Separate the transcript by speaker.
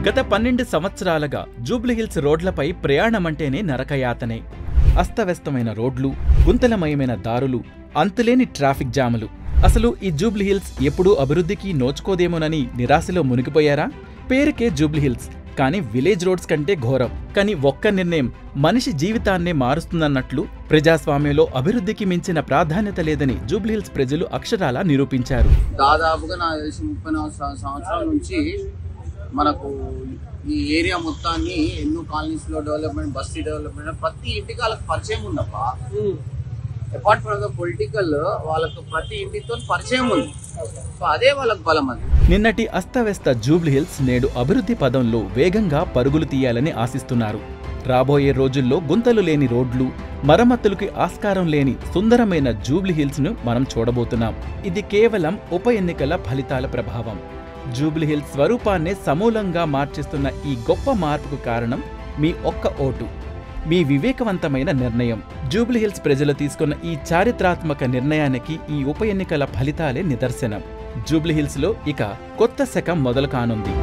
Speaker 1: గత 12 సంవత్సరాలుగా జూబ్లీహిల్స్ రోడ్లపై ప్రయాణమంటేనే నరకయాతనే. అస్తవ్యస్తమైన రోడ్లు, గుంతలమయమైన దారులు, అంతులేని ట్రాఫిక్ జాములు. అసలు ఈ జూబ్లీహిల్స్ ఎప్పుడూ అభివృద్ధికి నోచుకోదేమోనని నిరాశలో మునిగిపోయారా? పేరుకే జూబ్లీహిల్స్, కానీ విలేజ్ రోడ్స్ కంటే ఘోరం. కానీ ఒక్క నిర్ణయం మనిషి జీవితాన్నే మారుస్తుందన్నట్లు ప్రజాస్వామ్యంలో అభివృద్ధికి మించిన ప్రాధాన్యత లేదని జూబ్లీహిల్స్ ప్రజలు అక్షరాలా నిరూపించారు.
Speaker 2: దాదాపుగా నాకు తెలిసి 34 సంవత్సరాల నుంచి మనకు ఈ ఏరియా మొత్తాన్ని ఎన్నో కాలనీస్ లో డెవలప్మెంట్, బస్తీ డెవలప్మెంట్, ప్రతి ఇంటికి వాళ్ళకి పరిచయం ఉందప్పా. అపార్ట్ ఫ్రమ్ ద పొలిటికల్, వాళ్ళకు ప్రతి ఇంటితో పరిచయం ఉంది. సో అదే వాళ్ళకు బలం. అది
Speaker 1: నిన్నటి అస్తవ్యస్త జూబ్లీహిల్స్ నేడు అభివృద్ధి పదంలో వేగంగా పరుగులు తీయాలని ఆశిస్తున్నారు. రాబోయే రోజుల్లో గుంతలు లేని రోడ్లు, మరమ్మతులకి ఆస్కారం లేని సుందరమైన జూబ్లీహిల్స్ ను మనం చూడబోతున్నాం. ఇది కేవలం ఉప ఎన్నికల ఫలితాల ప్రభావం. జూబ్లీహిల్స్ స్వరూపాన్నే సమూలంగా మార్చేస్తున్న ఈ గొప్ప మార్పుకు కారణం మీ ఒక్క ఓటు, మీ వివేకవంతమైన నిర్ణయం. జూబ్లీహిల్స్ ప్రజలు తీసుకున్న ఈ చారిత్రాత్మక నిర్ణయానికి ఈ ఉప ఎన్నికల ఫలితాలే నిదర్శనం. జూబ్లీహిల్స్ లో ఇక కొత్త శకం మొదలు కానుంది.